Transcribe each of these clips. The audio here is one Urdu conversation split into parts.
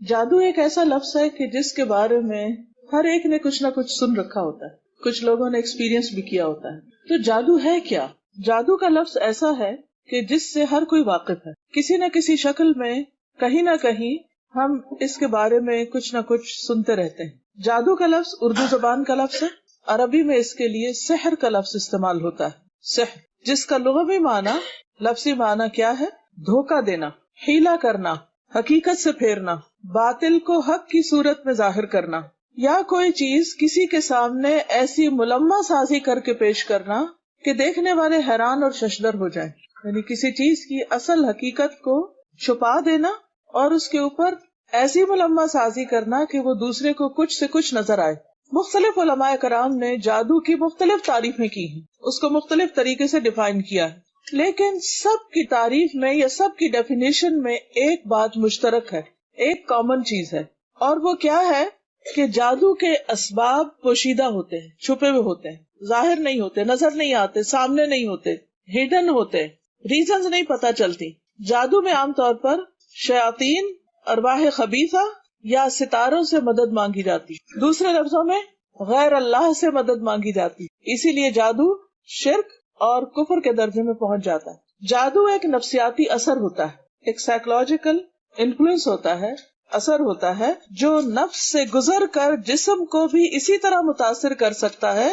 جادو ایک ایسا لفظ ہے کہ جس کے بارے میں ہر ایک نے کچھ نہ کچھ سن رکھا ہوتا ہے، کچھ لوگوں نے ایکسپیرینس بھی کیا ہوتا ہے. تو جادو ہے کیا؟ جادو کا لفظ ایسا ہے کہ جس سے ہر کوئی واقف ہے، کسی نہ کسی شکل میں کہیں نہ کہیں ہم اس کے بارے میں کچھ نہ کچھ سنتے رہتے ہیں. جادو کا لفظ اردو زبان کا لفظ ہے. عربی میں اس کے لیے سحر کا لفظ استعمال ہوتا ہے. سحر، جس کا لغوی معنی، لفظی معنی کیا ہے؟ دھوکہ دینا، حیلہ کرنا، حقیقت سے پھیرنا، باطل کو حق کی صورت میں ظاہر کرنا، یا کوئی چیز کسی کے سامنے ایسی ملمہ سازی کر کے پیش کرنا کہ دیکھنے والے حیران اور ششدر ہو جائیں. یعنی کسی چیز کی اصل حقیقت کو چھپا دینا اور اس کے اوپر ایسی ملمہ سازی کرنا کہ وہ دوسرے کو کچھ سے کچھ نظر آئے. مختلف علماء کرام نے جادو کی مختلف تعریفیں کی ہیں، اس کو مختلف طریقے سے ڈیفائن کیا ہے، لیکن سب کی تعریف میں یا سب کی ڈیفینیشن میں ایک بات مشترک ہے، ایک کامن چیز ہے، اور وہ کیا ہے کہ جادو کے اسباب پوشیدہ ہوتے ہیں، چھپے ہوئے ہوتے ہیں، ظاہر نہیں ہوتے، نظر نہیں آتے، سامنے نہیں ہوتے، ہڈن ہوتے، ریزنز نہیں پتہ چلتی. جادو میں عام طور پر شیاطین، ارواح خبیثہ یا ستاروں سے مدد مانگی جاتی، دوسرے لفظوں میں غیر اللہ سے مدد مانگی جاتی. اسی لیے جادو شرک اور کفر کے درجے میں پہنچ جاتا ہے. جادو ایک نفسیاتی اثر ہوتا ہے، ایک سائیکولوجیکل انفلوئنس ہوتا ہے، اثر ہوتا ہے جو نفس سے گزر کر جسم کو بھی اسی طرح متاثر کر سکتا ہے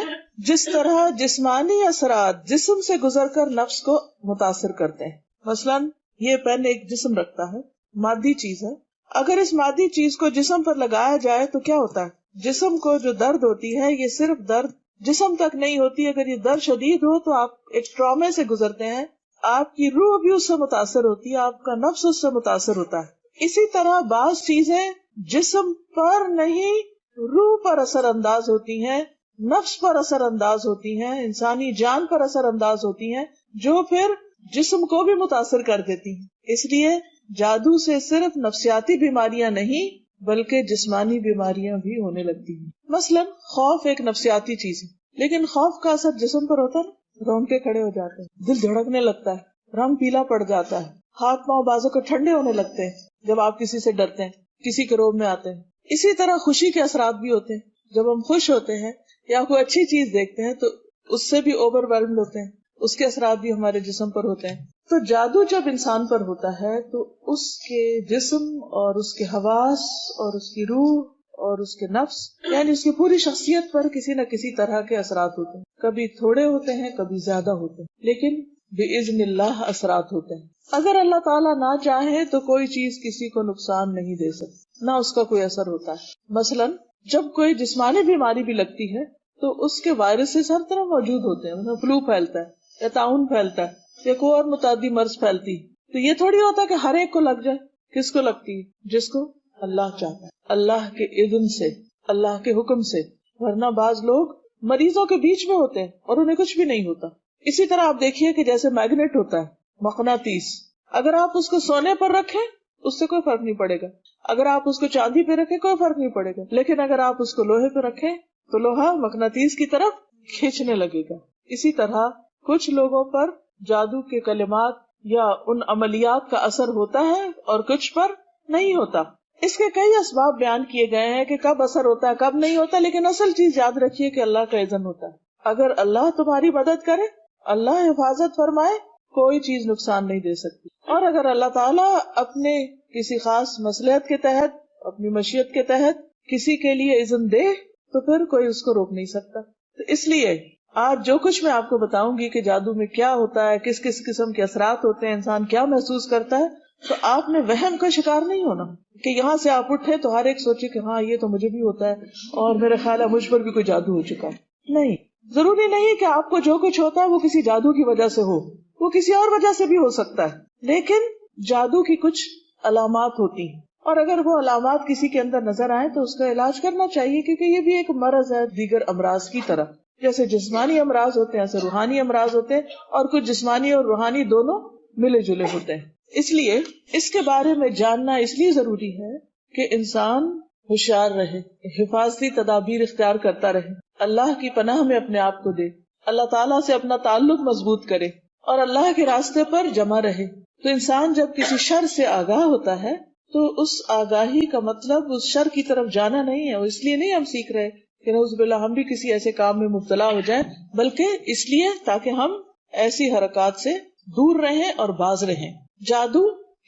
جس طرح جسمانی اثرات جسم سے گزر کر نفس کو متاثر کرتے ہیں. مثلاً یہ پین ایک جسم رکھتا ہے، مادی چیز ہے، اگر اس مادی چیز کو جسم پر لگایا جائے تو کیا ہوتا ہے؟ جسم کو جو درد ہوتی ہے یہ صرف درد جسم تک نہیں ہوتی، اگر یہ درد شدید ہو تو آپ ایک ٹرامے سے گزرتے ہیں، آپ کی روح بھی اس سے متاثر ہوتی ہے، آپ کا نفس اس سے متاثر ہوتا ہے. اسی طرح بعض چیزیں جسم پر نہیں روح پر اثر انداز ہوتی ہیں، نفس پر اثر انداز ہوتی ہیں، انسانی جان پر اثر انداز ہوتی ہیں، جو پھر جسم کو بھی متاثر کر دیتی ہیں. اس لیے جادو سے صرف نفسیاتی بیماریاں نہیں بلکہ جسمانی بیماریاں بھی ہونے لگتی ہیں. مثلا خوف ایک نفسیاتی چیز ہے، لیکن خوف کا اثر جسم پر ہوتا ہے، رونگٹے کھڑے ہو جاتے ہیں، دل دھڑکنے لگتا ہے، رنگ پیلا پڑ جاتا ہے، ہاتھ پاؤں بازو کو ٹھنڈے ہونے لگتے ہیں جب آپ کسی سے ڈرتے ہیں، کسی کے روب میں آتے ہیں. اسی طرح خوشی کے اثرات بھی ہوتے ہیں، جب ہم خوش ہوتے ہیں یا کوئی اچھی چیز دیکھتے ہیں تو اس سے بھی اوور ویلمڈ ہوتے ہیں، اس کے اثرات بھی ہمارے جسم پر ہوتے ہیں. تو جادو جب انسان پر ہوتا ہے تو اس کے جسم اور اس کے حواس اور اس کی روح اور اس کے نفس یعنی اس کی پوری شخصیت پر کسی نہ کسی طرح کے اثرات ہوتے ہیں. کبھی تھوڑے ہوتے ہیں، کبھی زیادہ ہوتے ہیں، لیکن بِإِذْنِ اللہ اثرات ہوتے ہیں. اگر اللہ تعالیٰ نہ چاہے تو کوئی چیز کسی کو نقصان نہیں دے سکتی، نہ اس کا کوئی اثر ہوتا ہے. مثلاً جب کوئی جسمانی بیماری بھی لگتی ہے تو اس کے وائرسز ہر طرح موجود ہوتے ہیں، مثلا فلو پھیلتا ہے یا طاعون پھیلتا ہے یا کوئی اور متعدی مرض پھیلتی، تو یہ تھوڑی ہوتا کہ ہر ایک کو لگ جائے. کس کو لگتی ہے؟ جس کو اللہ چاہتا ہے، اللہ کے اذن سے، اللہ کے حکم سے. ورنہ بعض لوگ مریضوں کے بیچ میں ہوتے ہیں اور انہیں کچھ بھی نہیں ہوتا. اسی طرح آپ دیکھیے کہ جیسے میگنیٹ ہوتا ہے، مقناطیس، اگر آپ اس کو سونے پر رکھیں اس سے کوئی فرق نہیں پڑے گا، اگر آپ اس کو چاندی پہ رکھیں کوئی فرق نہیں پڑے گا، لیکن اگر آپ اس کو لوہے پہ رکھیں تو لوہا مقناطیس کی طرف کھینچنے لگے گا. اسی طرح کچھ لوگوں پر جادو کے کلمات یا ان عملیات کا اثر ہوتا ہے اور کچھ پر نہیں ہوتا. اس کے کئی اسباب بیان کیے گئے ہیں کہ کب اثر ہوتا ہے کب نہیں ہوتا، لیکن اصل چیز یاد رکھیے کہ اللہ کا اذن ہوتا ہے. اگر اللہ تمہاری مدد کرے، اللہ حفاظت فرمائے، کوئی چیز نقصان نہیں دے سکتی. اور اگر اللہ تعالیٰ اپنے کسی خاص مصلحت کے تحت، اپنی مشیت کے تحت کسی کے لیے اذن دے تو پھر کوئی اس کو روک نہیں سکتا. تو اس لیے آج جو کچھ میں آپ کو بتاؤں گی کہ جادو میں کیا ہوتا ہے، کس کس قسم کے اثرات ہوتے ہیں، انسان کیا محسوس کرتا ہے، تو آپ نے وہم کا شکار نہیں ہونا کہ یہاں سے آپ اٹھے تو ہر ایک سوچے کہ ہاں یہ تو مجھے بھی ہوتا ہے اور میرا خیال ہے مجھ پر بھی کوئی جادو ہو چکا ہے. نہیں، ضروری نہیں کہ آپ کو جو کچھ ہوتا ہے وہ کسی جادو کی وجہ سے ہو، وہ کسی اور وجہ سے بھی ہو سکتا ہے. لیکن جادو کی کچھ علامات ہوتی ہیں اور اگر وہ علامات کسی کے اندر نظر آئے تو اس کا علاج کرنا چاہیے، کیونکہ یہ بھی ایک مرض ہے دیگر امراض کی طرح. جیسے جسمانی امراض ہوتے ہیں ایسے روحانی امراض ہوتے ہیں، اور کچھ جسمانی اور روحانی دونوں ملے جلے ہوتے ہیں. اس لیے اس کے بارے میں جاننا اس لیے ضروری ہے کہ انسان ہوشیار رہے، حفاظتی تدابیر اختیار کرتا رہے، اللہ کی پناہ میں اپنے آپ کو دے، اللہ تعالیٰ سے اپنا تعلق مضبوط کرے اور اللہ کے راستے پر جمع رہے. تو انسان جب کسی شر سے آگاہ ہوتا ہے تو اس آگاہی کا مطلب اس شر کی طرف جانا نہیں ہے. اس لیے نہیں ہم سیکھ رہے کہ نعوذ باللہ ہم بھی کسی ایسے کام میں مبتلا ہو جائیں، بلکہ اس لیے تاکہ ہم ایسی حرکات سے دور رہیں اور باز رہیں. جادو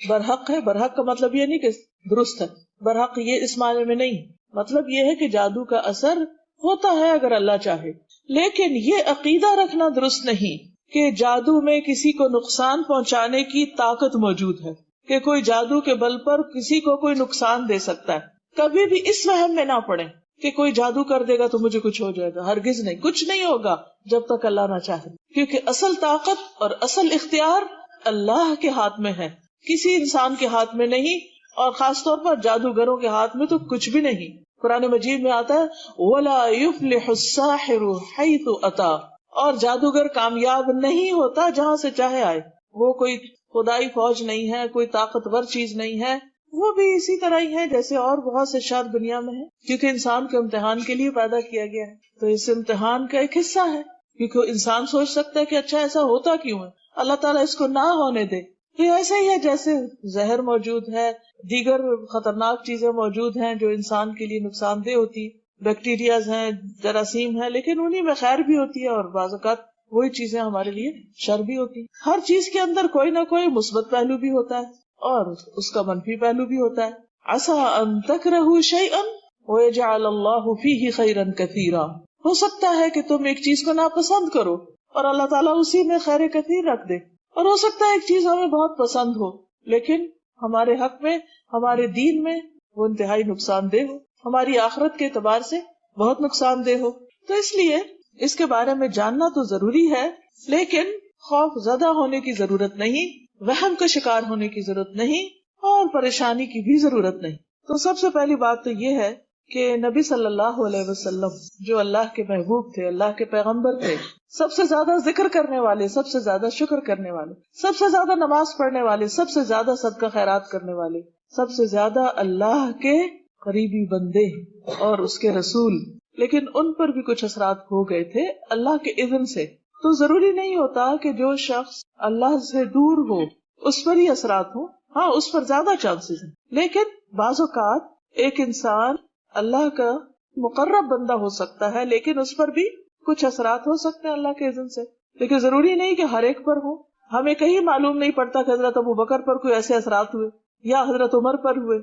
برحق ہے. برحق کا مطلب یہ نہیں کہ درست ہے، برحق یہ اس معنی میں نہیں. مطلب یہ ہے کہ جادو کا اثر ہوتا ہے اگر اللہ چاہے، لیکن یہ عقیدہ رکھنا درست نہیں کہ جادو میں کسی کو نقصان پہنچانے کی طاقت موجود ہے، کہ کوئی جادو کے بل پر کسی کو کوئی نقصان دے سکتا ہے. کبھی بھی اس وہم میں نہ پڑے کہ کوئی جادو کر دے گا تو مجھے کچھ ہو جائے گا. ہرگز نہیں، کچھ نہیں ہوگا جب تک اللہ نہ چاہے، کیونکہ اصل طاقت اور اصل اختیار اللہ کے ہاتھ میں ہے، کسی انسان کے ہاتھ میں نہیں، اور خاص طور پر جادوگروں کے ہاتھ میں تو کچھ بھی نہیں. قرآن مجید میں آتا ہے وَلَا يُفْلِحُ السَّاحِرُ حَيْثُ أَتَى، اور جادوگر کامیاب نہیں ہوتا جہاں سے چاہے آئے. وہ کوئی خدائی فوج نہیں ہے، کوئی طاقتور چیز نہیں ہے، وہ بھی اسی طرح ہی ہے جیسے اور بہت سے شاد دنیا میں ہے، کیونکہ انسان کو امتحان کے لیے پیدا کیا گیا ہے. تو اس امتحان کا ایک حصہ ہے، کیونکہ انسان سوچ سکتا ہے کہ اچھا ایسا ہوتا کیوں ہے، اللہ تعالیٰ اس کو نہ ہونے دے. تو ایسا ہی ہے جیسے زہر موجود ہے، دیگر خطرناک چیزیں موجود ہیں جو انسان کے لیے نقصان دہ ہوتی، بیکٹیریاز ہیں، جراثیم ہیں، لیکن انہی میں خیر بھی ہوتی ہے اور بعض اوقات وہی چیزیں ہمارے لیے شر بھی ہوتی. ہر چیز کے اندر کوئی نہ کوئی مثبت پہلو بھی ہوتا ہے اور اس کا منفی پہلو بھی ہوتا ہے. عسیٰ ان تکرہوا شیئا ویجعل اللہ فیہ خیرا کثیرا، ہو سکتا ہے کہ تم ایک چیز کو ناپسند کرو اور اللہ تعالیٰ اسی میں خیر کثیر رکھ دے، اور ہو سکتا ہے ایک چیز ہمیں بہت پسند ہو لیکن ہمارے حق میں، ہمارے دین میں وہ انتہائی نقصان دہ ہو، ہماری آخرت کے اعتبار سے بہت نقصان دہ ہو. تو اس لیے اس کے بارے میں جاننا تو ضروری ہے، لیکن خوف زدہ ہونے کی ضرورت نہیں، وہم کا شکار ہونے کی ضرورت نہیں، اور پریشانی کی بھی ضرورت نہیں. تو سب سے پہلی بات تو یہ ہے کہ نبی صلی اللہ علیہ وسلم جو اللہ کے محبوب تھے، اللہ کے پیغمبر تھے، سب سے زیادہ ذکر کرنے والے، سب سے زیادہ شکر کرنے والے، سب سے زیادہ نماز پڑھنے والے، سب سے زیادہ صدقہ خیرات کرنے والے، سب سے زیادہ اللہ کے قریبی بندے اور اس کے رسول، لیکن ان پر بھی کچھ اثرات ہو گئے تھے اللہ کے اذن سے. تو ضروری نہیں ہوتا کہ جو شخص اللہ سے دور ہو اس پر ہی اثرات ہوں، ہاں اس پر زیادہ چانسز ہیں، لیکن بعض اوقات ایک انسان اللہ کا مقرب بندہ ہو سکتا ہے لیکن اس پر بھی کچھ اثرات ہو سکتے ہیں اللہ کے اذن سے. لیکن ضروری نہیں کہ ہر ایک پر ہو. ہمیں کہیں معلوم نہیں پڑتا کہ حضرت ابو بکر پر کوئی ایسے اثرات ہوئے یا حضرت عمر پر ہوئے،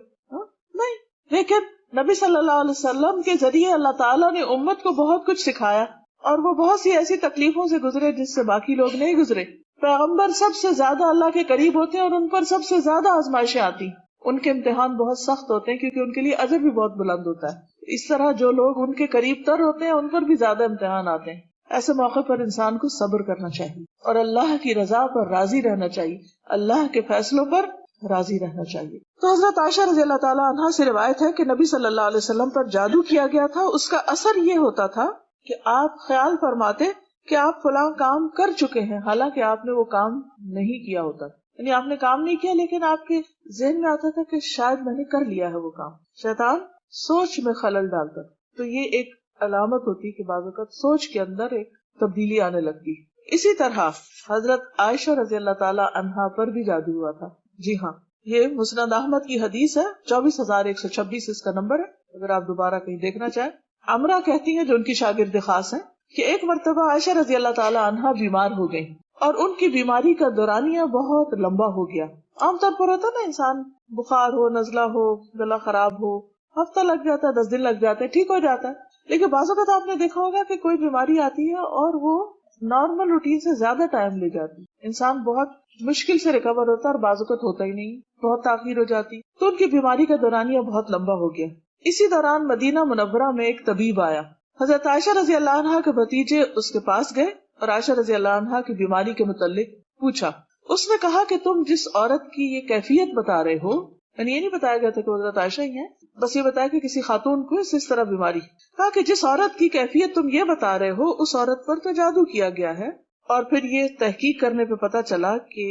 نہیں. لیکن نبی صلی اللہ علیہ وسلم کے ذریعے اللہ تعالیٰ نے امت کو بہت کچھ سکھایا اور وہ بہت سی ایسی تکلیفوں سے گزرے جس سے باقی لوگ نہیں گزرے. پیغمبر سب سے زیادہ اللہ کے قریب ہوتے ہیں اور ان پر سب سے زیادہ آزمائشیں آتی، ان کے امتحان بہت سخت ہوتے ہیں کیونکہ ان کے لیے اجر بھی بہت بلند ہوتا ہے. اس طرح جو لوگ ان کے قریب تر ہوتے ہیں ان پر بھی زیادہ امتحان آتے ہیں. ایسے موقع پر انسان کو صبر کرنا چاہیے اور اللہ کی رضا پر راضی رہنا چاہیے، اللہ کے فیصلوں پر راضی رہنا چاہیے. تو حضرت عائشہ رضی اللہ تعالیٰ عنہا سے روایت ہے کہ نبی صلی اللہ علیہ وسلم پر جادو کیا گیا تھا. اس کا اثر یہ ہوتا تھا کہ آپ خیال فرماتے کہ آپ فلاں کام کر چکے ہیں، حالانکہ آپ نے وہ کام نہیں کیا ہوتا، یعنی آپ نے کام نہیں کیا لیکن آپ کے ذہن میں آتا تھا کہ شاید میں نے کر لیا ہے وہ کام. شیطان سوچ میں خلل ڈالتا. تو یہ ایک علامت ہوتی کہ بعض اوقات سوچ کے اندر ایک تبدیلی آنے لگتی. اسی طرح حضرت عائشہ رضی اللہ تعالی عنہا پر بھی جادو ہوا تھا. جی ہاں، یہ مسند احمد کی حدیث ہے، 24,126 اس کا نمبر ہے، اگر آپ دوبارہ کہیں دیکھنا چاہیں. عمرہ کہتی ہیں جو ان کی شاگرد خاص ہیں کہ ایک مرتبہ عائشہ رضی اللہ تعالی عنہا بیمار ہو گئی اور ان کی بیماری کا دورانیہ بہت لمبا ہو گیا. عام طور پر ہوتا نا انسان بخار ہو، نزلہ ہو، گلا خراب ہو، ہفتہ لگ جاتا ہے، 10 دن لگ جاتے ہیں، ٹھیک ہو جاتا ہے. لیکن بعض اوقات آپ نے دیکھا ہوگا کہ کوئی بیماری آتی ہے اور وہ نارمل روٹین سے زیادہ ٹائم لے جاتی، انسان بہت مشکل سے ریکور ہوتا ہے اور بعض اوقات ہوتا ہی نہیں، بہت تاخیر ہو جاتی. تو ان کی بیماری کا دورانیہ بہت لمبا ہو گیا. اسی دوران مدینہ منورہ میں ایک طبیب آیا. حضرت عائشہ رضی اللہ عنہا کے بھتیجے اس کے پاس گئے اور عائشہ رضی اللہ عنہا کی بیماری کے متعلق پوچھا. اس نے کہا کہ تم جس عورت کی یہ کیفیت بتا رہے ہو، یعنی یہ نہیں بتایا گیا تھا کہ حضرت عائشہ ہی ہیں، بس یہ بتایا کہ کسی خاتون کو اس طرح بیماری. کہا کہ جس عورت کی کیفیت تم یہ بتا رہے ہو اس عورت پر تو جادو کیا گیا ہے. اور پھر یہ تحقیق کرنے پہ پتا چلا کہ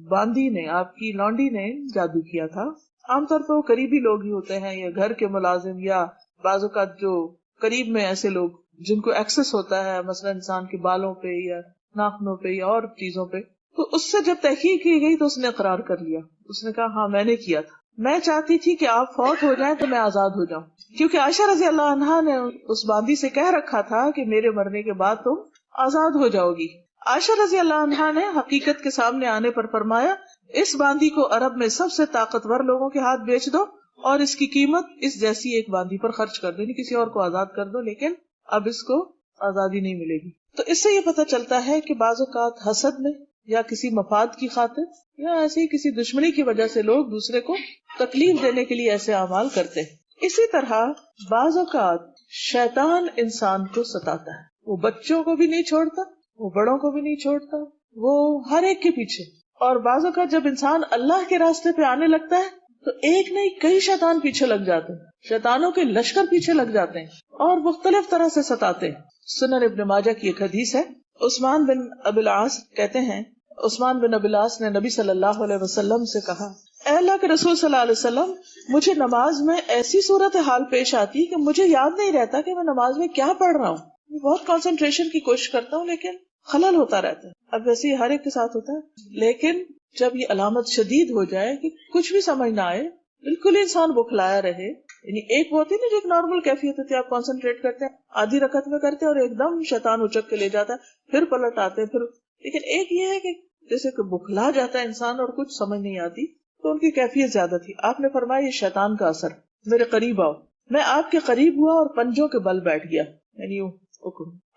باندی نے، آپ کی لونڈی نے جادو کیا تھا. عام طور پر وہ قریبی لوگ ہی ہوتے ہیں یا گھر کے ملازم یا بعض اوقات جو قریب میں ایسے لوگ جن کو ایکسس ہوتا ہے مثلا انسان کے بالوں پہ یا ناخنوں پہ یا اور چیزوں پہ. تو اس سے جب تحقیق کی گئی تو اس نے اقرار کر لیا، اس نے کہا ہاں میں نے کیا تھا. میں چاہتی تھی کہ آپ فوت ہو جائیں تو میں آزاد ہو جاؤں، کیونکہ عائشہ رضی اللہ عنہا نے اس باندی سے کہہ رکھا تھا کہ میرے مرنے کے بعد تم آزاد ہو جاؤ گی۔ عائشہ رضی اللہ عنہا نے حقیقت کے سامنے آنے پر فرمایا، اس باندی کو عرب میں سب سے طاقتور لوگوں کے ہاتھ بیچ دو اور اس کی قیمت اس جیسی ایک باندی پر خرچ کر دو، یعنی کسی اور کو آزاد کر دو، لیکن اب اس کو آزادی نہیں ملے گی۔ تو اس سے یہ پتہ چلتا ہے کہ بعض اوقات حسد میں یا کسی مفاد کی خاطر یا ایسے ہی کسی دشمنی کی وجہ سے لوگ دوسرے کو تکلیف دینے کے لیے ایسے اعمال کرتے ہیں۔ اسی طرح بعض اوقات شیطان انسان کو ستاتا ہے، وہ بچوں کو بھی نہیں چھوڑتا، وہ بڑوں کو بھی نہیں چھوڑتا، وہ ہر ایک کے پیچھے۔ اور بعض اوقات جب انسان اللہ کے راستے پہ آنے لگتا ہے تو ایک نہیں کئی شیطان پیچھے لگ جاتے ہیں، شیطانوں کے لشکر پیچھے لگ جاتے ہیں اور مختلف طرح سے ستاتے ہیں۔ سنن ابن ماجہ کی ایک حدیث ہے، عثمان بن ابی العاص کہتے ہیں، عثمان بن ابی العاص نے نبی صلی اللہ علیہ وسلم سے کہا، اے اللہ کے رسول صلی اللہ علیہ وسلم، مجھے نماز میں ایسی صورتحال پیش آتی کہ مجھے یاد نہیں رہتا کہ میں نماز میں کیا پڑھ رہا ہوں، میں بہت کنسنٹریشن کی کوشش کرتا ہوں لیکن خلل ہوتا رہتا ہے۔ اب ویسے ہی ہر ایک کے ساتھ ہوتا ہے، لیکن جب یہ علامت شدید ہو جائے کہ کچھ بھی سمجھ نہ آئے، بالکل انسان بکھلایا رہے، یعنی ایک وہ ہوتی ہے نا جو ایک نارمل کیفیت ہوتی ہے، آپ کنسنٹریٹ کرتے ہیں آدھی رکعت میں کرتے ہیں اور ایک دم شیطان اچک کے لے جاتا ہے، پھر پلٹ آتے ہیں، پھر لیکن ایک یہ ہے کہ جیسے کہ بکھلا جاتا ہے انسان اور کچھ سمجھ نہیں آتی، تو ان کی کیفیت زیادہ تھی۔ آپ نے فرمایا یہ شیطان کا اثر، میرے قریب آؤ۔ میں آپ کے قریب ہوا اور پنجوں کے بل بیٹھ گیا، یعنی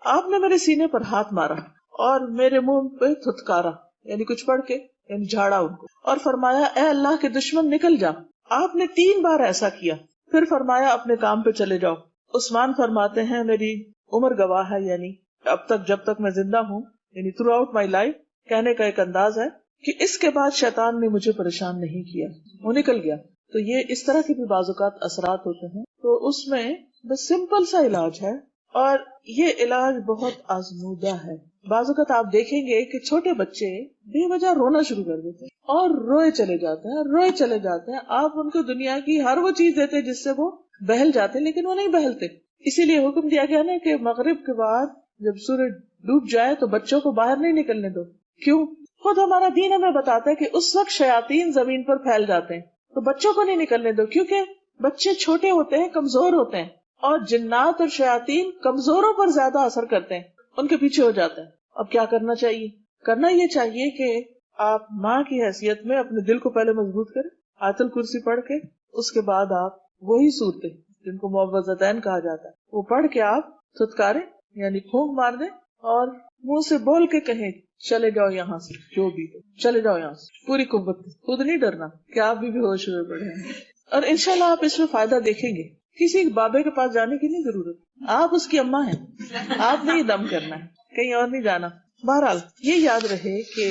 آپ نے میرے سینے پر ہاتھ مارا اور میرے منہ پہ تھتکارا، یعنی کچھ پڑھ کے یعنی جھاڑا ان کو، اور فرمایا اے اللہ کے دشمن نکل جا۔ آپ نے 3 بار ایسا کیا، پھر فرمایا اپنے کام پہ چلے جاؤ۔ عثمان فرماتے ہیں میری عمر گواہ ہے، یعنی اب تک جب تک میں زندہ ہوں، یعنی تھرو آؤٹ مائی لائف، کہنے کا ایک انداز ہے کہ اس کے بعد شیطان نے مجھے پریشان نہیں کیا، وہ نکل گیا۔ تو یہ اس طرح کے بھی بعض اوقات اثرات ہوتے ہیں، تو اس میں بس سمپل سا علاج ہے، اور یہ علاج بہت آزمودہ ہے۔ بعض اوقات آپ دیکھیں گے کہ چھوٹے بچے بے وجہ رونا شروع کر دیتے ہیں اور روئے چلے جاتے ہیں، روئے چلے جاتے ہیں۔ آپ ان کو دنیا کی ہر وہ چیز دیتے جس سے وہ بہل جاتے، لیکن وہ نہیں بہلتے۔ اسی لیے حکم دیا گیا نا کہ مغرب کے بعد جب سورج ڈوب جائے تو بچوں کو باہر نہیں نکلنے دو۔ کیوں؟ خود ہمارا دین ہمیں بتاتا ہے کہ اس وقت شیاطین زمین پر پھیل جاتے ہیں، تو بچوں کو نہیں نکلنے دو، کیونکہ بچے چھوٹے ہوتے ہیں، کمزور ہوتے ہیں، اور جنات اور شیاطین کمزوروں پر زیادہ اثر کرتے ہیں، ان کے پیچھے ہو جاتے ہیں۔ اب کیا کرنا چاہیے؟ کرنا یہ چاہیے کہ آپ ماں کی حیثیت میں اپنے دل کو پہلے مضبوط کریں، آیت الکرسی پڑھ کے، اس کے بعد آپ وہی صورتیں جن کو معوذتین کہا جاتا ہے وہ پڑھ کے آپ تھتکاریں، یعنی پھونک مار دیں اور منہ سے بول کے کہیں چلے جاؤ یہاں سے، جو بھی ہو چلے جاؤ یہاں سے، پوری قوت، خود نہیں ڈرنا کہ آپ بھی ہوش ہوئے پڑے ہیں۔ اور انشاءاللہ آپ اس میں فائدہ دیکھیں گے۔ کسی بابے کے پاس جانے کی نہیں ضرورت، آپ اس کی اماں ہیں، آپ نے ہی دم کرنا ہے، کہیں اور نہیں جانا۔ بہرحال یہ یاد رہے کہ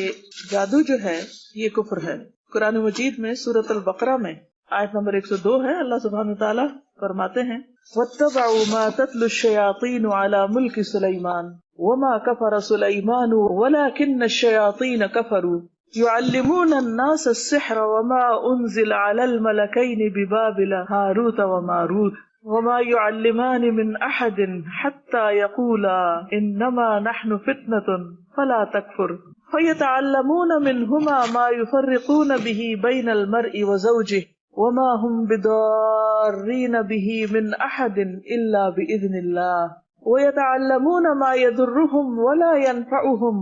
جادو جو ہے یہ کفر ہے۔ قرآن مجید میں سورۃ البقرہ میں آیت نمبر 102 ہے، اللہ سبحانہ وتعالیٰ فرماتے ہیں وَاتَّبَعُوا مَا تَتْلُو الشَّيَاطِينُ عَلَى مُلْكِ سُلَيْمَانَ وَمَا كَفَرَ سُلَيْمَانُ وَلَكِنَّ الشَّيَاطِينَ كَفَرُوا يُعَلِّمُونَ النَّاسَ السِّحْرَ وَمَا أُنزِلَ عَلَى الْمَلَكَيْنِ بِبَابِلَ هَارُوتَ وَمَارُوتَ وَمَا يُعَلِّمَانِ مِنْ أَحَدٍ حَتَّى يَقُولَا إِنَّمَا نَحْنُ فِتْنَةٌ فَلَا تَكْفُرْ فَيَتَعَلَّمُونَ مِنْهُمَا مَا يُفَرِّقُونَ بِهِ بَيْنَ الْمَرْءِ وَزَوْجِهِ وَمَا هُمْ بِضَارِّينَ بِهِ مِنْ أَحَدٍ إِلَّا بِإِذْنِ اللَّهِ وَيَتَعَلَّمُونَ مَا يَضُرُّهُمْ وَلَا يَنفَعُهُمْ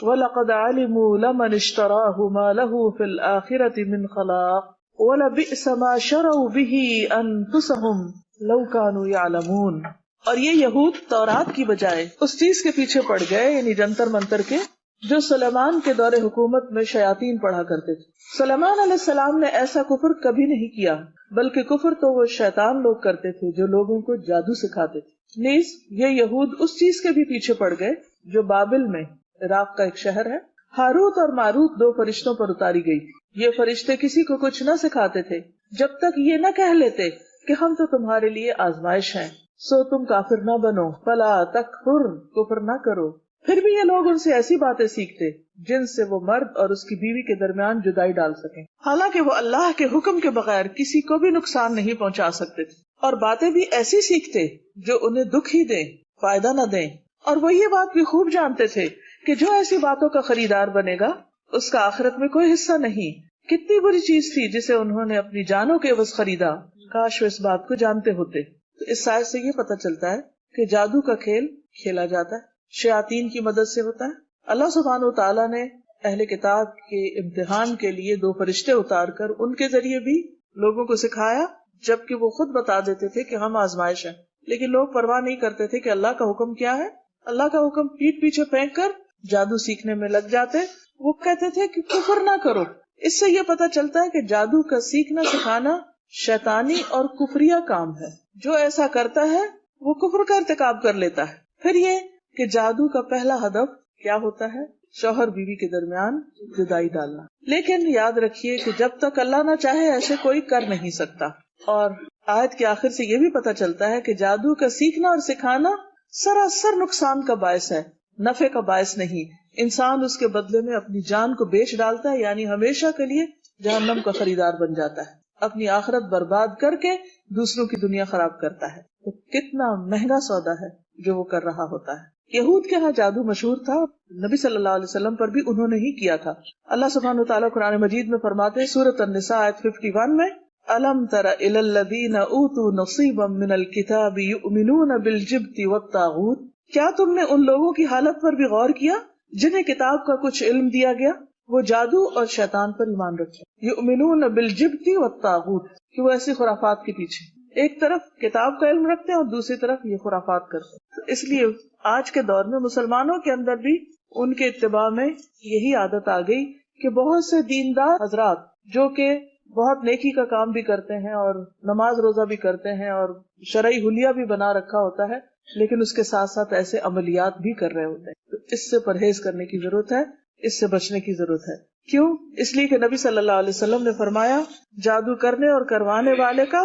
وَلَقَدْ عَلِمُوا لَمَنِ اشْتَرَاهُ مَا لَهُ فِي الْآخِرَةِ مِنْ خَلَاقٍ وَلَبِئْسَ مَا شَرَوْا بِهِ أَنفُسَهُمْ لَوْ كَانُوا يَعْلَمُونَ۔ اور یہ یہود تورات کی بجائے اس چیز کے پیچھے پڑ گئے، یعنی جنتر منتر کے، جو سلیمان کے دور حکومت میں شیاطین پڑھا کرتے تھے۔ سلیمان علیہ السلام نے ایسا کفر کبھی نہیں کیا، بلکہ کفر تو وہ شیطان لوگ کرتے تھے جو لوگوں کو جادو سکھاتے تھے۔ نیز یہ یہود اس چیز کے بھی پیچھے پڑ گئے جو بابل میں، عراق کا ایک شہر ہے، ہاروت اور ماروت 2 فرشتوں پر اتاری گئی۔ یہ فرشتے کسی کو کچھ نہ سکھاتے تھے جب تک یہ نہ کہہ لیتے کہ ہم تو تمہارے لیے آزمائش ہیں، سو تم کافر نہ بنو، فلا تکفر، کفر نہ کرو۔ پھر بھی یہ لوگ ان سے ایسی باتیں سیکھتے جن سے وہ مرد اور اس کی بیوی کے درمیان جدائی ڈال سکیں، حالانکہ وہ اللہ کے حکم کے بغیر کسی کو بھی نقصان نہیں پہنچا سکتے تھے، اور باتیں بھی ایسی سیکھتے جو انہیں دکھ ہی دیں، فائدہ نہ دیں۔ اور وہ یہ بات بھی خوب جانتے تھے کہ جو ایسی باتوں کا خریدار بنے گا اس کا آخرت میں کوئی حصہ نہیں، کتنی بری چیز تھی جسے انہوں نے اپنی جانوں کے عوض خریدا، کاش وہ اس بات کو جانتے ہوتے۔ تو اس آیت سے یہ پتہ چلتا ہے کہ جادو کا کھیل کھیلا جاتا ہے، شیاطین کی مدد سے ہوتا ہے۔ اللہ سبحانہ و تعالیٰ نے اہل کتاب کے امتحان کے لیے 2 فرشتے اتار کر ان کے ذریعے بھی لوگوں کو سکھایا، جبکہ وہ خود بتا دیتے تھے کہ ہم آزمائش ہیں، لیکن لوگ پرواہ نہیں کرتے تھے کہ اللہ کا حکم کیا ہے۔ اللہ کا حکم پیٹھ پیچھے پھینک کر جادو سیکھنے میں لگ جاتے۔ وہ کہتے تھے کہ کفر نہ کرو۔ اس سے یہ پتہ چلتا ہے کہ جادو کا سیکھنا سکھانا شیطانی اور کفریہ کام ہے۔ جو ایسا کرتا ہے وہ کفر کا ارتکاب کر لیتا ہے۔ پھر یہ کہ جادو کا پہلا ہدف کیا ہوتا ہے؟ شوہر بیوی کے درمیان جدائی ڈالنا۔ لیکن یاد رکھیے کہ جب تک اللہ نہ چاہے ایسے کوئی کر نہیں سکتا۔ اور آیت کے آخر سے یہ بھی پتہ چلتا ہے کہ جادو کا سیکھنا اور سکھانا سراسر نقصان کا باعث ہے، نفع کا باعث نہیں۔ انسان اس کے بدلے میں اپنی جان کو بیچ ڈالتا ہے، یعنی ہمیشہ کے لیے جہنم کا خریدار بن جاتا ہے، اپنی آخرت برباد کر کے دوسروں کی دنیا خراب کرتا ہے۔ تو کتنا مہنگا سودا ہے جو وہ کر رہا ہوتا ہے۔ یہود کے ہاں جادو مشہور تھا، نبی صلی اللہ علیہ وسلم پر بھی انہوں نے ہی کیا تھا۔ اللہ سبحانہ وتعالیٰ قرآن مجید میں فرماتے ہیں سورۃ النساء آیت 51 میں، أَلَمْ تَرَ إِلَى الَّذِينَ أُوتُوا نَصِيبًا مِنَ الْكِتَابِ يُؤْمِنُونَ بِالْجِبْتِ وَالطَّاغُوتِ، کیا تم نے ان لوگوں کی حالت پر بھی غور کیا جنہیں کتاب کا کچھ علم دیا گیا، وہ جادو اور شیطان پر ایمان رکھے۔ یؤمنون بالجبت والطاغوت، کہ وہ ایسی خرافات کے پیچھے ایک طرف کتاب کا علم رکھتے ہیں اور دوسری طرف یہ خرافات کرتے ہیں۔ تو اس لیے آج کے دور میں مسلمانوں کے اندر بھی ان کے اتباع میں یہی عادت آ گئی کہ بہت سے دیندار حضرات جو کہ بہت نیکی کا کام بھی کرتے ہیں اور نماز روزہ بھی کرتے ہیں اور شرعی حلیہ بھی بنا رکھا ہوتا ہے، لیکن اس کے ساتھ ساتھ ایسے عملیات بھی کر رہے ہوتے ہیں۔ تو اس سے پرہیز کرنے کی ضرورت ہے، اس سے بچنے کی ضرورت ہے۔ کیوں؟ اس لیے کہ نبی صلی اللہ علیہ وسلم نے فرمایا جادو کرنے اور کروانے والے کا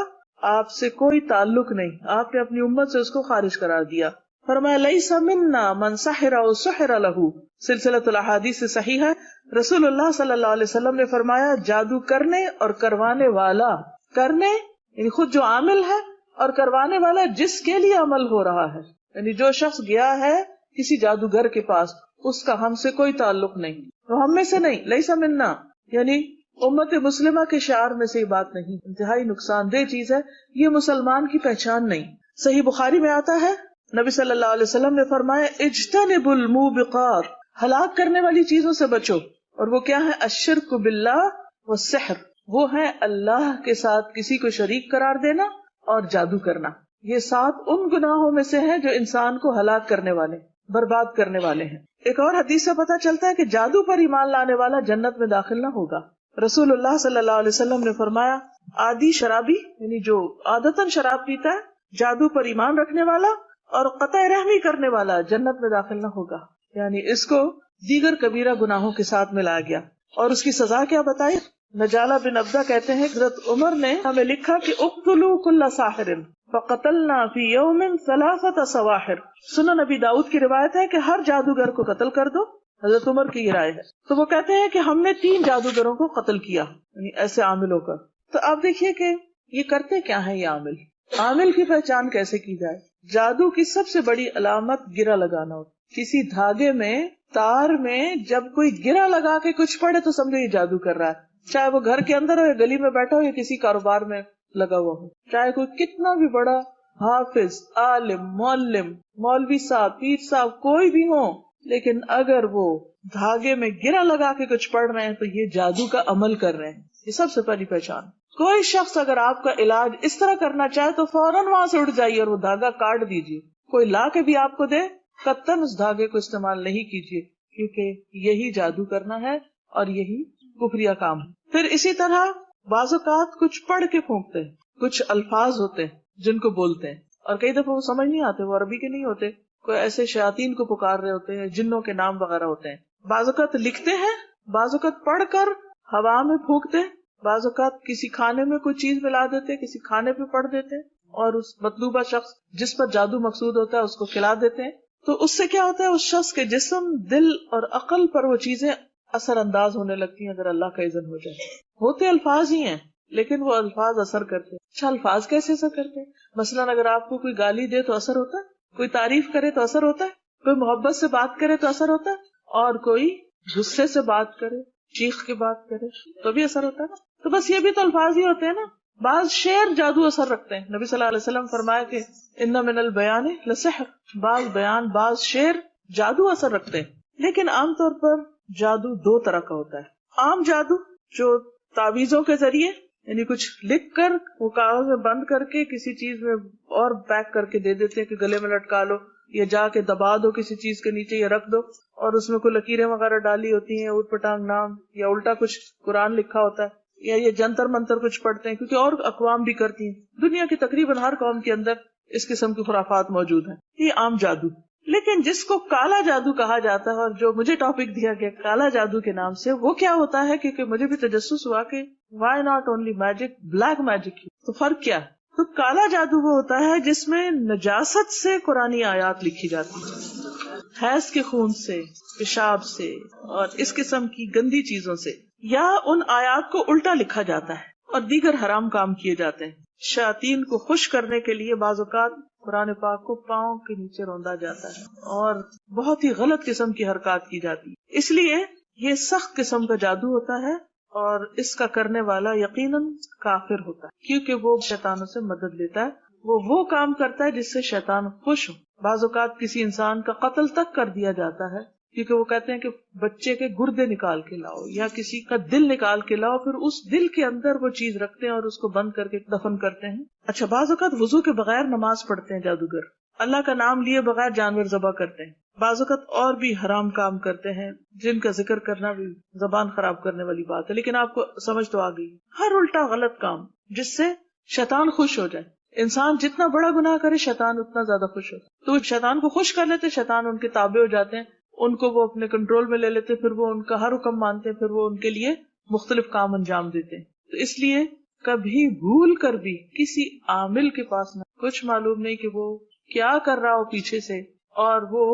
آپ سے کوئی تعلق نہیں، آپ نے اپنی امت سے اس کو خارج قرار دیا۔ فرمایا لیس منا من سحر او سحر له، سلسلۃ الاحادیث صحیح ہے۔ رسول اللہ صلی اللہ علیہ وسلم نے فرمایا جادو کرنے اور کروانے والا، کرنے یعنی خود جو عامل ہے، اور کروانے والا جس کے لیے عمل ہو رہا ہے، یعنی جو شخص گیا ہے کسی جادوگر کے پاس، اس کا ہم سے کوئی تعلق نہیں، وہ ہم میں سے نہیں۔ لیس منا یعنی امت مسلمہ کے شعار میں سے یہ بات نہیں، انتہائی نقصان دہ چیز ہے، یہ مسلمان کی پہچان نہیں۔ صحیح بخاری میں آتا ہے نبی صلی اللہ علیہ وسلم نے فرمایا اجتنبوا الموبقات، ہلاک کرنے والی چیزوں سے بچو، اور وہ کیا ہے؟ الشرک باللہ والسحر، وہ ہے اللہ کے ساتھ کسی کو شریک قرار دینا اور جادو کرنا۔ یہ 7 ان گناہوں میں سے ہیں جو انسان کو ہلاک کرنے والے، برباد کرنے والے ہیں۔ ایک اور حدیث سے پتہ چلتا ہے کہ جادو پر ایمان لانے والا جنت میں داخل نہ ہوگا۔ رسول اللہ صلی اللہ علیہ وسلم نے فرمایا عادی شرابی یعنی جو عادتاً شراب پیتا ہے، جادو پر ایمان رکھنے والا اور قطع رحمی کرنے والا جنت میں داخل نہ ہوگا، یعنی اس کو دیگر کبیرہ گناہوں کے ساتھ ملایا گیا۔ اور اس کی سزا کیا بتائی؟ نجالہ بن عبدہ کہتے ہیں حضرت عمر نے ہمیں لکھا کہ اقتلوا کل ساحر فقتلنا فی یوم 3 سواحر۔ سنن نبی داؤد کی روایت ہے کہ ہر جادوگر کو قتل کر دو، حضرت عمر کی یہ رائے ہے۔ تو وہ کہتے ہیں کہ ہم نے 3 جادوگروں کو قتل کیا، یعنی ایسے عاملوں کا۔ تو آپ دیکھیے کہ یہ کرتے کیا ہیں، یہ عامل کی پہچان کیسے کی جائے؟ جادو کی سب سے بڑی علامت گرہ لگانا ہوتا۔ کسی دھاگے میں، تار میں جب کوئی گرہ لگا کے کچھ پڑے تو سمجھو یہ جادو کر رہا ہے، چاہے وہ گھر کے اندر ہو یا گلی میں بیٹھا ہو یا کسی کاروبار میں لگا ہوا ہو، چاہے کوئی کتنا بھی بڑا حافظ، عالم، معلم، مولوی صاحب، پیر صاحب کوئی بھی ہو، لیکن اگر وہ دھاگے میں گرہ لگا کے کچھ پڑھ رہے ہیں تو یہ جادو کا عمل کر رہے ہیں۔ یہ سب سے پہلی پہچان۔ کوئی شخص اگر آپ کا علاج اس طرح کرنا چاہے تو فوراً وہاں سے اٹھ جائیے اور وہ دھاگا کاٹ دیجیے۔ کوئی لا کے بھی آپ کو دے، قطعاً اس دھاگے کو استعمال نہیں کیجیے، کیونکہ یہی جادو کرنا ہے اور یہی کفریہ کام ہے۔ پھر اسی طرح بعض اوقات کچھ پڑھ کے پھونکتے ہیں، کچھ الفاظ ہوتے ہیں جن کو بولتے ہیں اور کئی دفعہ وہ سمجھ نہیں آتے، وہ عربی کے نہیں ہوتے، کوئی ایسے شیاطین کو پکار رہے ہوتے ہیں، جنوں کے نام وغیرہ ہوتے ہیں۔ بعض اوقات لکھتے ہیں، بعض اوقات پڑھ کر ہوا میں پھونکتے ہیں، بعض اوقات کسی کھانے میں کوئی چیز ملا دیتے، کسی کھانے پہ پڑھ دیتے ہیں اور اس مطلوبہ شخص جس پر جادو مقصود ہوتا ہے اس کو کھلا دیتے ہیں۔ تو اس سے کیا ہوتا ہے؟ اس شخص کے جسم، دل اور عقل پر وہ چیزیں اثر انداز ہونے لگتی ہیں اگر اللہ کا اذن ہو جائے۔ ہوتے الفاظ ہی ہیں لیکن وہ الفاظ اثر کرتے ہیں۔ اچھا، الفاظ کیسے اثر کرتے ہیں؟ مثلاً اگر آپ کو کوئی گالی دے تو اثر ہوتا ہے، کوئی تعریف کرے تو اثر ہوتا ہے، کوئی محبت سے بات کرے تو اثر ہوتا ہے، اور کوئی غصے سے بات کرے، چیخ کے بات کرے تو بھی اثر ہوتا ہے نا. تو بس یہ بھی تو الفاظ ہی ہوتے ہیں نا. بعض شعر جادو اثر رکھتے ہیں. نبی صلی اللہ علیہ وسلم فرمایا کہ ان من البیان لسحر، بعض بیان بعض شعر جادو اثر رکھتے ہیں. لیکن عام طور پر جادو دو طرح کا ہوتا ہے. عام جادو جو تعویذوں کے ذریعے، یعنی کچھ لکھ کر وہ کاغذ میں بند کر کے کسی چیز میں اور پیک کر کے دے دیتے ہیں کہ گلے میں لٹکا لو یا جا کے دبا دو کسی چیز کے نیچے یا رکھ دو، اور اس میں کوئی لکیریں وغیرہ ڈالی ہوتی ہیں، اوٹ پٹانگ نام یا الٹا کچھ قرآن لکھا ہوتا ہے، یا یہ جنتر منتر کچھ پڑھتے ہیں، کیونکہ اور اقوام بھی کرتی ہیں. دنیا کی تقریباً ہر قوم کے اندر اس قسم کی خرافات موجود ہیں. یہ عام جادو. لیکن جس کو کالا جادو کہا جاتا ہے، اور جو مجھے ٹاپک دیا گیا کالا جادو کے نام سے، وہ کیا ہوتا ہے؟ کیونکہ مجھے بھی تجسس ہوا کہ why not only magic, black magic. تو فرق کیا ہے؟ تو کالا جادو وہ ہوتا ہے جس میں نجاست سے قرآنی آیات لکھی جاتی ہے، حیض کے خون سے، پیشاب سے اور اس قسم کی گندی چیزوں سے، یا ان آیات کو الٹا لکھا جاتا ہے اور دیگر حرام کام کیے جاتے ہیں. شیاطین کو خوش کرنے کے لیے بعض اوقات قرآن پاک کو پاؤں کے نیچے روندا جاتا ہے اور بہت ہی غلط قسم کی حرکات کی جاتی ہے. اس لیے یہ سخت قسم کا جادو ہوتا ہے اور اس کا کرنے والا یقیناً کافر ہوتا ہے، کیونکہ وہ شیطانوں سے مدد لیتا ہے. وہ کام کرتا ہے جس سے شیطان خوش ہو. بعض اوقات کسی انسان کا قتل تک کر دیا جاتا ہے کیونکہ وہ کہتے ہیں کہ بچے کے گردے نکال کے لاؤ یا کسی کا دل نکال کے لاؤ، پھر اس دل کے اندر وہ چیز رکھتے ہیں اور اس کو بند کر کے دفن کرتے ہیں. اچھا، بعض اوقات وضو کے بغیر نماز پڑھتے ہیں جادوگر، اللہ کا نام لیے بغیر جانور ذبح کرتے ہیں. بعض اوقات اور بھی حرام کام کرتے ہیں جن کا ذکر کرنا بھی زبان خراب کرنے والی بات ہے، لیکن آپ کو سمجھ تو آ گئی. ہر الٹا غلط کام جس سے شیطان خوش ہو جائے. انسان جتنا بڑا گناہ کرے شیطان اتنا زیادہ خوش ہوتا ہے. تو شیطان کو خوش کر لیتے، شیطان ان کے تابع ہو جاتے ہیں، ان کو وہ اپنے کنٹرول میں لے لیتے، پھر وہ ان کا ہر حکم مانتے ہیں، پھر وہ ان کے لیے مختلف کام انجام دیتے ہیں. تو اس لیے کبھی بھول کر بھی کسی عامل کے پاس نہ، کچھ معلوم نہیں کہ وہ کیا کر رہا ہو پیچھے سے، اور وہ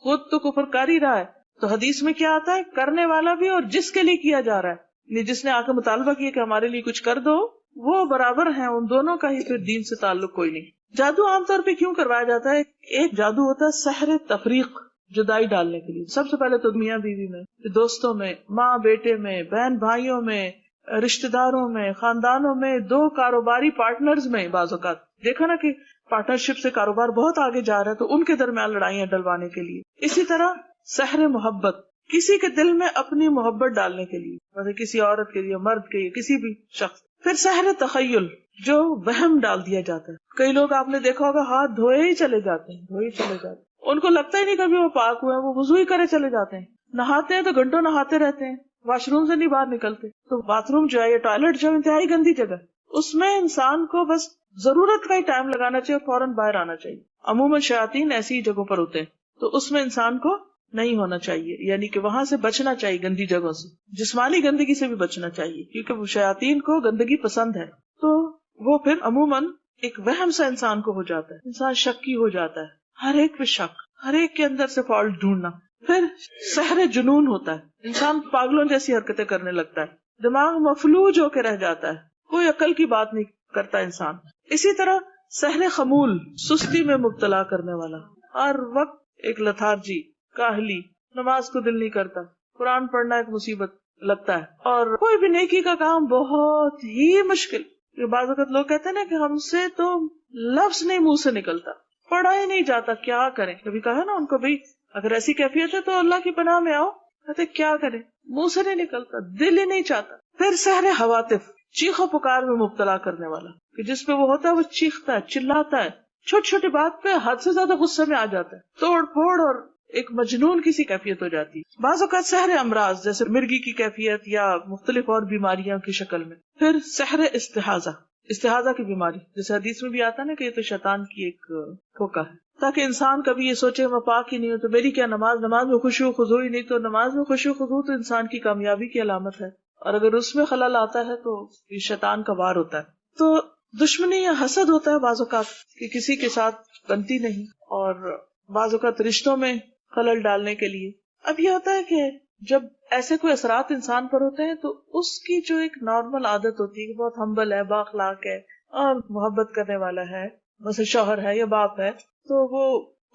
خود تو کفر کر ہی رہا ہے. تو حدیث میں کیا آتا ہے؟ کرنے والا بھی اور جس کے لیے کیا جا رہا ہے، جس نے آ کے مطالبہ کیا کہ ہمارے لیے کچھ کر دو، وہ برابر ہیں. ان دونوں کا ہی پھر دین سے تعلق کوئی نہیں. جادو عام طور پہ کیوں کروایا جاتا ہے؟ ایک جادو ہوتا ہے سحر تفریق، جدائی ڈالنے کے لیے. سب سے پہلے تو میاں بیوی میں، دوستوں میں، ماں بیٹے میں، بہن بھائیوں میں، رشتہ داروں میں، خاندانوں میں، دو کاروباری پارٹنرز میں. بعض اوقات دیکھا نا کہ پارٹنرشپ سے کاروبار بہت آگے جا رہا ہے تو ان کے درمیان لڑائیاں ڈلوانے کے لیے. اسی طرح سحر محبت، کسی کے دل میں اپنی محبت ڈالنے کے لیے، مطلب کسی عورت کے لیے، مرد کے لیے، کسی بھی شخص. پھر سحر تخیل، جو وہم ڈال دیا جاتا ہے. کئی لوگ آپ نے دیکھا ہوگا ہاتھ دھوئے ہی چلے جاتے ہیں، ان کو لگتا ہی نہیں کبھی وہ پاک ہوئے ہیں، وہ وضو ہی کرے چلے جاتے ہیں. نہاتے ہیں تو گھنٹوں نہاتے رہتے ہیں، واش روم سے نہیں باہر نکلتے. تو باتھ روم جو ہے یا ٹوائلٹ جو ہے انتہائی گندی جگہ، اس میں انسان کو بس ضرورت کا ہی ٹائم لگانا چاہیے اور فوراً باہر آنا چاہیے. عموماً شیاطین ایسی ہی جگہوں پر ہوتے ہیں، تو اس میں انسان کو نہیں ہونا چاہیے، یعنی کہ وہاں سے بچنا چاہیے، گندی جگہوں سے، جسمانی گندگی سے بھی بچنا چاہیے، کیونکہ وہ شیاطین کو گندگی پسند ہے. تو وہ پھر عموماً ایک وہم سا انسان کو ہو جاتا ہے، انسان شکی ہو جاتا ہے، ہر ایک پہ شک، ہر ایک کے اندر سے فالٹ ڈھونڈنا. پھر سحر جنون ہوتا ہے، انسان پاگلوں جیسی حرکتیں کرنے لگتا ہے، دماغ مفلوج ہو کے رہ جاتا ہے، کوئی عقل کی بات نہیں کرتا انسان. اسی طرح سحر خمول، سستی میں مبتلا کرنے والا، ہر وقت ایک لتھارجی، کاہلی، نماز کو دل نہیں کرتا، قرآن پڑھنا ایک مصیبت لگتا ہے، اور کوئی بھی نیکی کا کام بہت ہی مشکل. بعض اوقات لوگ کہتے ہیں نا کہ ہم سے تو لفظ نہیں منہ سے نکلتا، پڑھا ہی نہیں جاتا، کیا کریں. کبھی کہا نا ان کو بھائی اگر ایسی کیفیت ہے تو اللہ کی پناہ میں آؤ، کہتے کیا کریں، منہ سے نہیں نکلتا، دل ہی نہیں چاہتا. پھر سحر حواتف، چیخو پکار میں مبتلا کرنے والا، کہ جس پہ وہ ہوتا ہے وہ چیختا ہے، چلاتا ہے، چھوٹی چھوٹی بات پہ حد سے زیادہ غصے میں آ جاتا ہے، توڑ پھوڑ اور ایک مجنون کسی کیفیت ہو جاتی. بعض اوقات سحر امراض جیسے مرگی کی کیفیت یا مختلف اور بیماریاں کی شکل میں. پھر سحر استحاضہ کی بیماری، جیسے حدیث میں بھی آتا ہے نا کہ یہ تو شیطان کی ایک دھوکہ ہے، تاکہ انسان کبھی یہ سوچے میں پاک ہی نہیں ہوں تو میری کیا نماز میں خشوع خضوع ہی نہیں. تو نماز میں خشوع خضوع تو انسان کی کامیابی کی علامت ہے، اور اگر اس میں خلل آتا ہے تو یہ شیطان کا وار ہوتا ہے. تو دشمنی یا حسد ہوتا ہے بعض اوقات کہ کسی کے ساتھ بنتی نہیں، اور بعض اوقات رشتوں میں خلل ڈالنے کے لیے. اب یہ ہوتا ہے کہ جب ایسے کوئی اثرات انسان پر ہوتے ہیں تو اس کی جو ایک نارمل عادت ہوتی ہے کہ بہت ہمبل ہے، بااخلاق ہے اور محبت کرنے والا ہے، مثلا شوہر ہے یا باپ ہے، تو وہ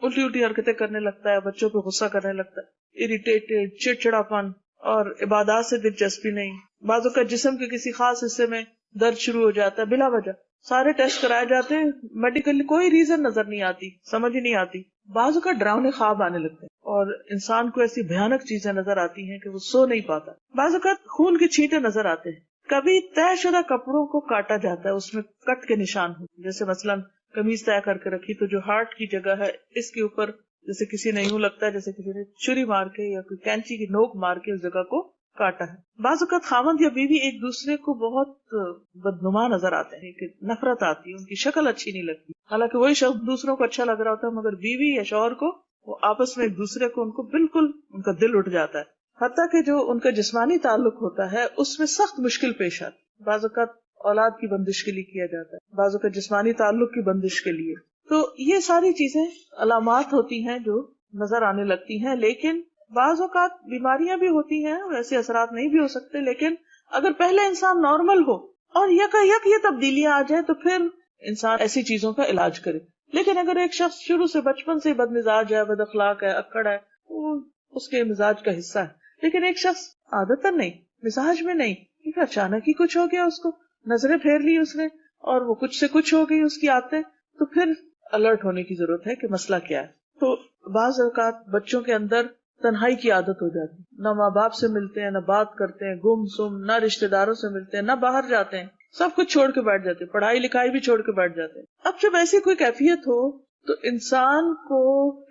الٹی الٹی حرکتیں کرنے لگتا ہے، بچوں پہ غصہ کرنے لگتا ہے، اریٹیٹڈ، چڑچڑاپن، اور عبادات سے دلچسپی نہیں. بعضوں کا جسم کے کسی خاص حصے میں درد شروع ہو جاتا ہے بلا وجہ. سارے ٹیسٹ کرائے جاتے ہیں, میڈیکلی کوئی ریزن نظر نہیں آتی, سمجھ ہی نہیں آتی. بعضوں کا ڈراؤنے خواب آنے لگتے ہیں اور انسان کو ایسی بھیانک چیزیں نظر آتی ہیں کہ وہ سو نہیں پاتا. بعضوں کا خون کے چھینٹے نظر آتے ہیں. کبھی طے شدہ کپڑوں کو کاٹا جاتا ہے, اس میں کٹ کے نشان ہو, جیسے مثلاً قمیض طے کر کے رکھی تو جو ہارٹ کی جگہ ہے اس کے اوپر جیسے کسی نے یوں لگتا ہے جیسے کسی نے چھری مار کے یا کوئی کینچی کی نوک مار کے اس جگہ کو کاٹا ہے. بعض اوقات خاوند یا بیوی ایک دوسرے کو بہت بدنما نظر آتے ہیں کہ نفرت آتی ہے, ان کی شکل اچھی نہیں لگتی, حالانکہ وہی شخص دوسروں کو اچھا لگ رہا ہوتا ہے, مگر بیوی یا شوہر کو وہ آپس میں ایک دوسرے کو ان کو بالکل ان کا دل اٹھ جاتا ہے. حتیٰ کہ جو ان کا جسمانی تعلق ہوتا ہے اس میں سخت مشکل پیش آتی. بعض اوقات اولاد کی بندش کے لیے کیا جاتا ہے, بعض اوقات جسمانی تعلق کی بندش کے لیے. تو یہ ساری چیزیں علامات ہوتی ہیں جو نظر آنے لگتی ہیں. لیکن بعض اوقات بیماریاں بھی ہوتی ہیں, ویسے اثرات نہیں بھی ہو سکتے, لیکن اگر پہلے انسان نارمل ہو اور یک یہ تبدیلیاں آ جائیں تو پھر انسان ایسی چیزوں کا علاج کرے. لیکن اگر ایک شخص شروع سے بچپن سے بد مزاج ہے, بد اخلاق ہے, اکڑ ہے, وہ اس کے مزاج کا حصہ ہے. لیکن ایک شخص عادتاً نہیں, مزاج میں نہیں, اچانک ہی کچھ ہو گیا, اس کو نظریں پھیر لی اس نے اور وہ کچھ سے کچھ ہو گئی اس کی عادتیں, تو پھر الرٹ ہونے کی ضرورت ہے کہ مسئلہ کیا ہے. تو بعض اوقات بچوں کے اندر تنہائی کی عادت ہو جاتی, نہ ماں باپ سے ملتے ہیں, نہ بات کرتے ہیں, گم سم, نہ رشتہ داروں سے ملتے ہیں, نہ باہر جاتے ہیں, سب کچھ چھوڑ کے بیٹھ جاتے ہیں, پڑھائی لکھائی بھی چھوڑ کے بیٹھ جاتے ہیں. اب جب ایسی کوئی کیفیت ہو تو انسان کو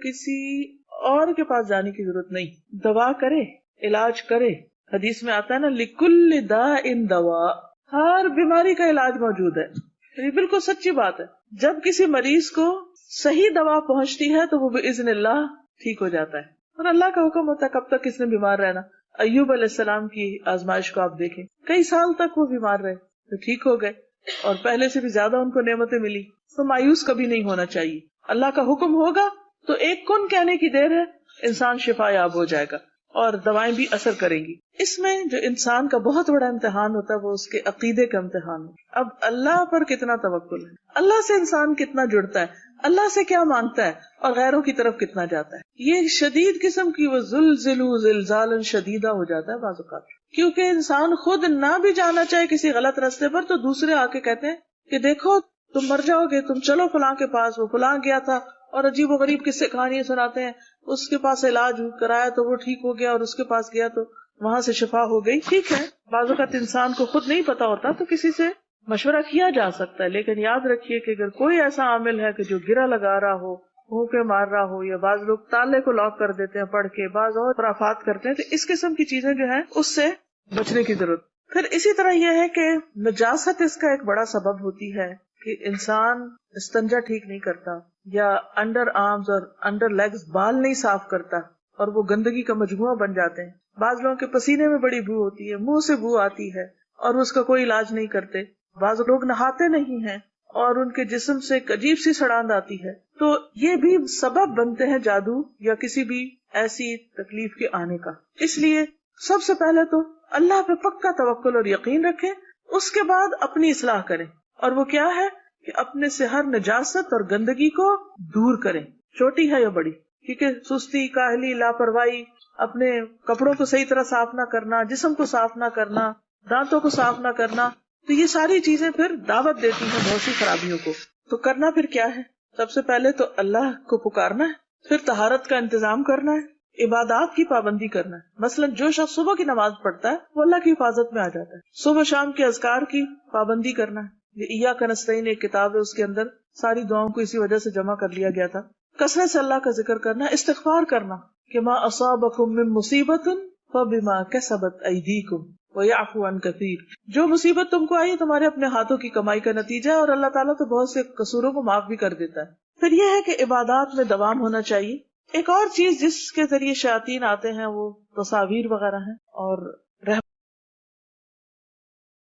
کسی اور کے پاس جانے کی ضرورت نہیں, دوا کرے, علاج کرے. حدیث میں آتا ہے نا, لِكُلِّ دَاءٍ دَوَاء, ہر بیماری کا علاج موجود ہے. یہ بالکل سچی بات ہے. جب کسی مریض کو صحیح دوا پہنچتی ہے تو وہ بإذن اللہ ٹھیک ہو جاتا ہے, اور اللہ کا حکم ہوتا ہے کب تک کس نے بیمار رہنا. ایوب علیہ السلام کی آزمائش کو آپ دیکھیں, کئی سال تک وہ بیمار رہے تو ٹھیک ہو گئے, اور پہلے سے بھی زیادہ ان کو نعمتیں ملی. تو مایوس کبھی نہیں ہونا چاہیے. اللہ کا حکم ہوگا تو ایک کن کہنے کی دیر ہے, انسان شفا یاب ہو جائے گا اور دوائیں بھی اثر کریں گی. اس میں جو انسان کا بہت بڑا امتحان ہوتا ہے وہ اس کے عقیدے کا امتحان ہے. اب اللہ پر کتنا توکل ہے, اللہ سے انسان کتنا جڑتا ہے, اللہ سے کیا مانگتا ہے, اور غیروں کی طرف کتنا جاتا ہے. یہ شدید قسم کی وہ زلزلوا زلزالا شدیدہ ہو جاتا ہے بعض اوقات, کیونکہ انسان خود نہ بھی جانا چاہے کسی غلط راستے پر تو دوسرے آ کے کہتے ہیں کہ دیکھو تم مر جاؤ گے, تم چلو فلاں کے پاس, وہ فلاں گیا تھا, اور عجیب و غریب قصے کہانیاں سناتے ہیں, اس کے پاس علاج کرایا تو وہ ٹھیک ہو گیا, اور اس کے پاس گیا تو وہاں سے شفا ہو گئی. ٹھیک ہے, بعض اوقات انسان کو خود نہیں پتا ہوتا تو کسی سے مشورہ کیا جا سکتا ہے, لیکن یاد رکھیے کہ اگر کوئی ایسا عامل ہے کہ جو گرہ لگا رہا ہو, بھوکے مار رہا ہو, یا بعض لوگ تالے کو لاک کر دیتے ہیں پڑھ کے, بعض اور خرافات کرتے ہیں, تو اس قسم کی چیزیں جو ہیں اس سے بچنے کی ضرورت. پھر اسی طرح یہ ہے کہ نجاست اس کا ایک بڑا سبب ہوتی ہے کہ انسان استنجا ٹھیک نہیں کرتا, یا انڈر آرمز اور انڈر لیگز بال نہیں صاف کرتا, اور وہ گندگی کا مجموعہ بن جاتے ہیں. بعض لوگوں کے پسینے میں بڑی بو ہوتی ہے, منہ سے بو آتی ہے, اور اس کا کوئی علاج نہیں کرتے. بعض لوگ نہاتے نہیں ہیں اور ان کے جسم سے ایک عجیب سی سڑاند آتی ہے. تو یہ بھی سبب بنتے ہیں جادو یا کسی بھی ایسی تکلیف کے آنے کا. اس لیے سب سے پہلے تو اللہ پہ پکا توکل اور یقین رکھیں, اس کے بعد اپنی اصلاح کریں, اور وہ کیا ہے کہ اپنے سے ہر نجاست اور گندگی کو دور کریں, چھوٹی ہے یا بڑی. کیونکہ سستی, کاہلی, لاپرواہی, اپنے کپڑوں کو صحیح طرح صاف نہ کرنا, جسم کو صاف نہ کرنا, دانتوں کو صاف نہ کرنا, تو یہ ساری چیزیں پھر دعوت دیتی ہیں بہت سی خرابیوں کو. تو کرنا پھر کیا ہے؟ سب سے پہلے تو اللہ کو پکارنا ہے, پھر طہارت کا انتظام کرنا ہے, عبادات کی پابندی کرنا ہے. مثلا جو شخص صبح کی نماز پڑھتا ہے وہ اللہ کی حفاظت میں آ جاتا ہے. صبح شام کے اذکار کی پابندی کرنا ہے. یہ ایاک نستعین ایک کتاب ہے, اس کے اندر ساری دعاؤں کو اسی وجہ سے جمع کر لیا گیا تھا. کثرت سے اللہ کا ذکر کرنا, استغفار کرنا کہ ما اصابکم من مصیبت فبما کسبت ایدیکم ویعفو عن کثیر, جو مصیبت تم کو آئی تمہارے اپنے ہاتھوں کی کمائی کا نتیجہ ہے, اور اللہ تعالیٰ تو بہت سے قصوروں کو معاف بھی کر دیتا ہے. پھر یہ ہے کہ عبادات میں دوام ہونا چاہیے. ایک اور چیز جس کے ذریعے شیاطین آتے ہیں وہ تصاویر وغیرہ ہیں, اور